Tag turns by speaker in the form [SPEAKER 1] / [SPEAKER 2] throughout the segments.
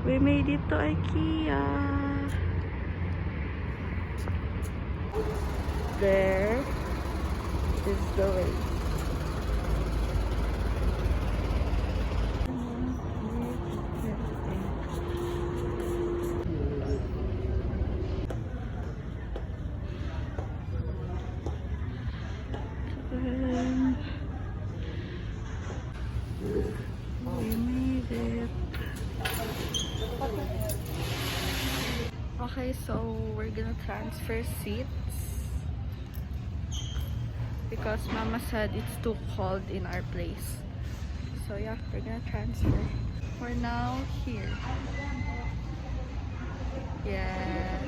[SPEAKER 1] We made it to IKEA. There is the way. We made it. Okay, so we're gonna transfer seats because Mama said it's too cold in our place. So yeah, we're gonna transfer. We're now here. Yeah.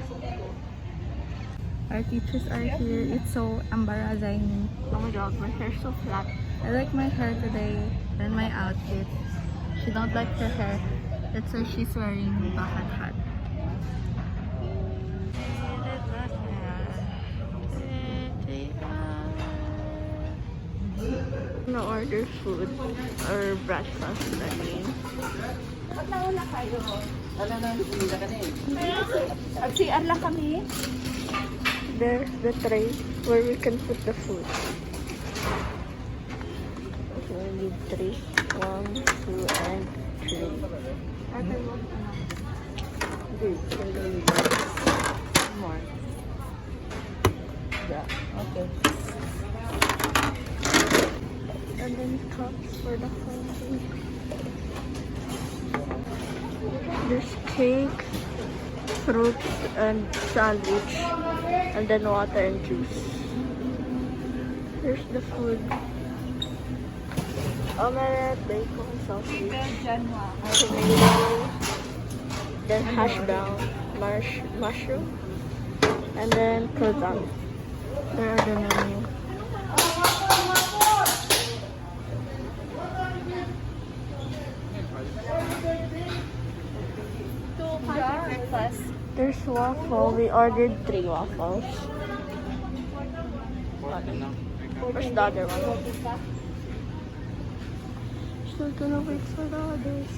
[SPEAKER 1] Our teachers are here. It's so embarrassing. Oh my god, my hair's so flat. I like my hair today and my outfit. She don't like her hair. That's why she's wearing bucket hat. No order food or breakfast, I mean.
[SPEAKER 2] Mag-CR lang kami.
[SPEAKER 1] There's the tray where we can put the food. So we need 3. 1, 2, and 3. More. Yeah, okay. And then cups for the coffee. There's cake, fruits, and sandwich, and then water and juice. Here's the food. Omelette, bacon, sausage, tomato, then hash brown, mushroom, and then croissant. There are the menu.
[SPEAKER 2] Breakfast.
[SPEAKER 1] There's waffle. We ordered 3 waffles. Where's the other one? Still gonna wait for the others.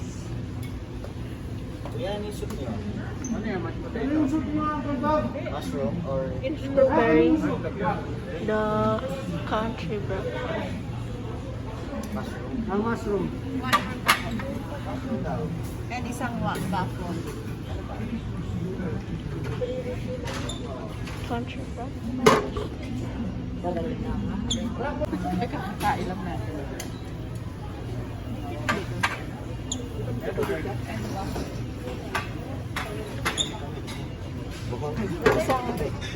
[SPEAKER 3] Mushroom or
[SPEAKER 1] It's preparing the country breakfast.
[SPEAKER 3] mushroom?
[SPEAKER 2] And isang waffle.
[SPEAKER 1] Country breakfast.
[SPEAKER 2] Kakain lang natin.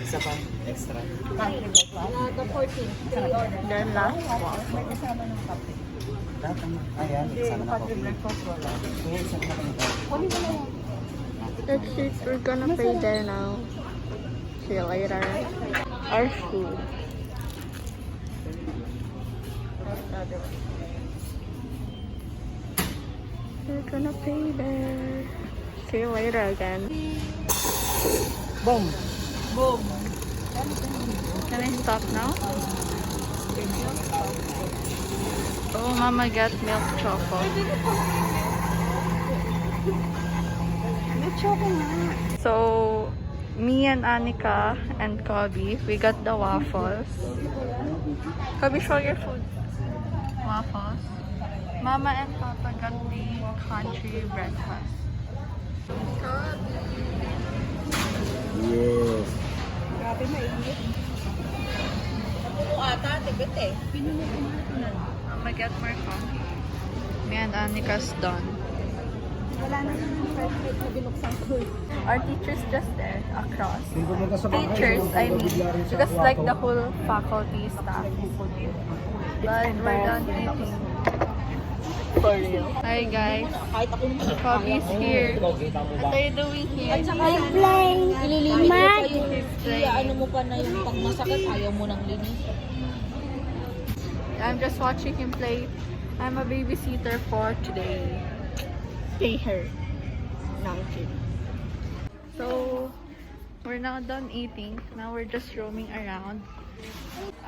[SPEAKER 3] Isa pa extra.
[SPEAKER 2] Country breakfast. The 14.
[SPEAKER 1] Then last waffle.
[SPEAKER 2] May kasama ng kape.
[SPEAKER 3] Ayan, sana na
[SPEAKER 2] Country breakfast wala.
[SPEAKER 3] coffee.
[SPEAKER 1] That's it. We're gonna pay there now. See you later. Our food. We're gonna pay there. See you later again.
[SPEAKER 3] Boom!
[SPEAKER 2] Boom.
[SPEAKER 1] Can I stop now? Oh, Mama got milk chocolate.
[SPEAKER 2] May chocolate nga.
[SPEAKER 1] So, me and Anika and Kobe, we got the waffles. Kobe, show your food. Waffles. Mama and Papa got the country breakfast.
[SPEAKER 3] Yes.
[SPEAKER 2] Grabe, mainit. Oo ata, tigot eh.
[SPEAKER 1] Mama get more coffee. Me and Anika's done.
[SPEAKER 2] Wala na naman first plate na binuksan ko.
[SPEAKER 1] Our teacher's just there, across. Teachers, I mean, because like the whole faculty staff. But we're done eating. For real. Hi guys,
[SPEAKER 2] Kahit ako naman.
[SPEAKER 1] Kobe's here. What are you doing here?
[SPEAKER 2] I'm playing. Ililinis ko pa yung
[SPEAKER 1] Playing.
[SPEAKER 2] ano mo pa na yung pag masakit, ayaw mo nang linis.
[SPEAKER 1] I'm just watching him play. I'm a babysitter for today. Pay her. No, I'm kidding. So, we're now done eating. Now we're just roaming around.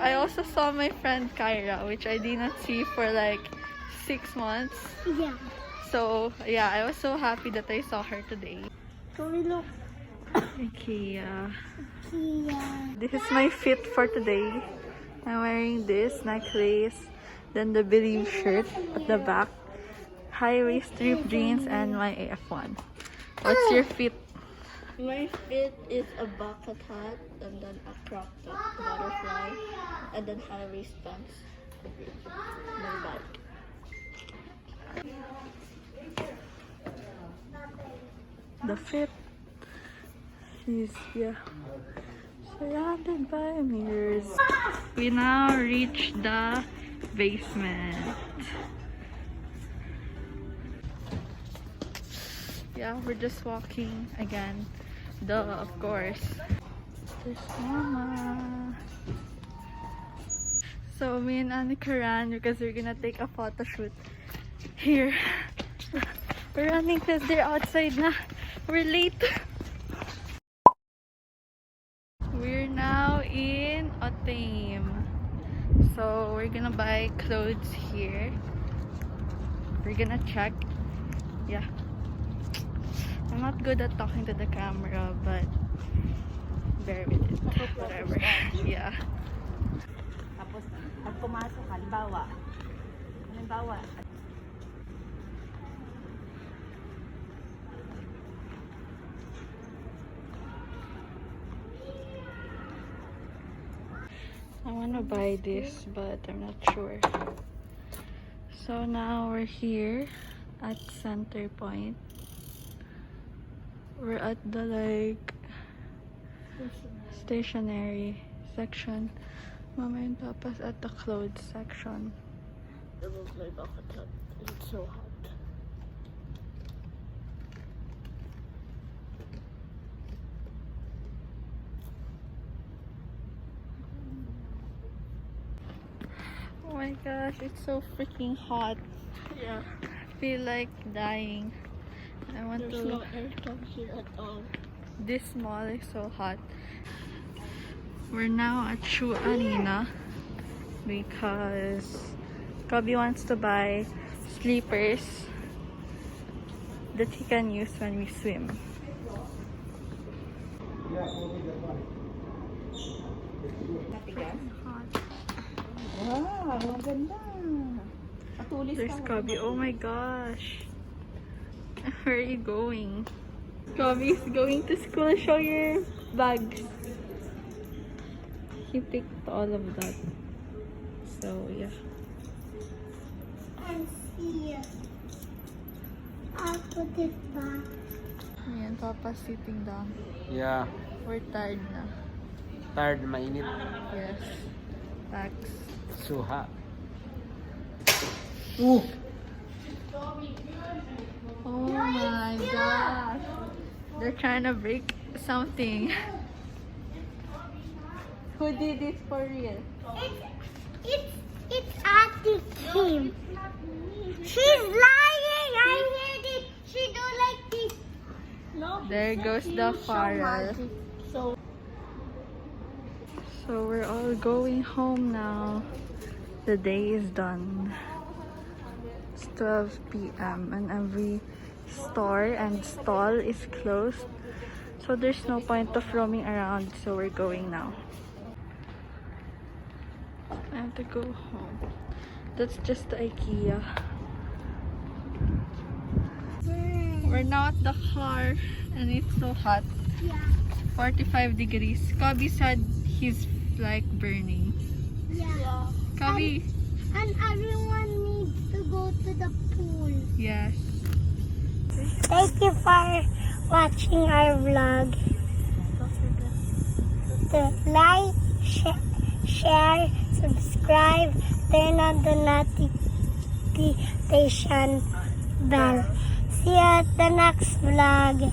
[SPEAKER 1] I also saw my friend Kyra, which I did not see for like 6 months.
[SPEAKER 4] Yeah.
[SPEAKER 1] So yeah, I was so happy that I saw her today.
[SPEAKER 2] So we look
[SPEAKER 1] IKEA.
[SPEAKER 2] here.
[SPEAKER 1] This is my fit for today. I'm wearing this necklace, then the believe shirt at the back, high-waist ripped jeans, and my AF1. What's your fit?
[SPEAKER 2] My fit is a bucket hat and then a crop top butterfly and then high waist pants. My bag.
[SPEAKER 1] The fit is, yeah, surrounded by mirrors. We now reach the basement. Yeah, we're just walking again. Duh, of course. There's Mama. So me and Annika ran because we're gonna take a photo shoot here. We're running because they're outside na. We're late. We're now in 𝕄𝕦𝕤𝕚𝕚. So we're gonna buy clothes here. We're gonna check. Yeah. I'm not good at talking to the camera, but bear with it. Whatever. Yeah.
[SPEAKER 2] Tapos, pag pumasok, halimbawa,
[SPEAKER 1] I wanna buy this, but I'm not sure. So now we're here at Center Point. We're at the stationery section. Mama and Papa's at the clothes section.
[SPEAKER 2] it was my bucket hat. It's so hot.
[SPEAKER 1] Oh my gosh, it's so freaking hot.
[SPEAKER 2] Yeah.
[SPEAKER 1] I feel like dying. I want
[SPEAKER 2] There's
[SPEAKER 1] to.
[SPEAKER 2] no aircon here at all.
[SPEAKER 1] This mall is so hot. We're now at Shoe Arena because Kobe wants to buy sleepers that he can use when we swim. Hot.
[SPEAKER 2] Wow, ang ganda. Patulis
[SPEAKER 1] There's
[SPEAKER 2] ka.
[SPEAKER 1] Kobe. Oh my gosh. Where are you going? Kobe is going to school. Show your bags. He picked all of that. So yeah.
[SPEAKER 2] And here. I'll put it back.
[SPEAKER 1] Me and Papa sitting down.
[SPEAKER 3] Yeah.
[SPEAKER 1] We're tired na.
[SPEAKER 3] Tired, mainit.
[SPEAKER 1] Yes. Thanks.
[SPEAKER 3] Suha.
[SPEAKER 1] Oh my gosh. They're trying to break something. Who did this for real?
[SPEAKER 2] It's Auntie Kim. She's lying. I heard it. She do like this. No.
[SPEAKER 1] There goes the farrel.
[SPEAKER 2] So
[SPEAKER 1] So we're all going home now. The day is done. It's 12 p.m. and every store and stall is closed. So there's no point of roaming around. So we're going now. I have to go home. That's just the IKEA. We're now at the car and it's so hot.
[SPEAKER 2] yeah.
[SPEAKER 1] 45 degrees. Kobe said he's like burning.
[SPEAKER 2] Yeah.
[SPEAKER 1] Kobe,
[SPEAKER 2] And everyone needs to go to the pool.
[SPEAKER 1] yes.
[SPEAKER 2] Thank you for watching our vlog. To like, share, subscribe, turn on the notification bell. See you at the next vlog.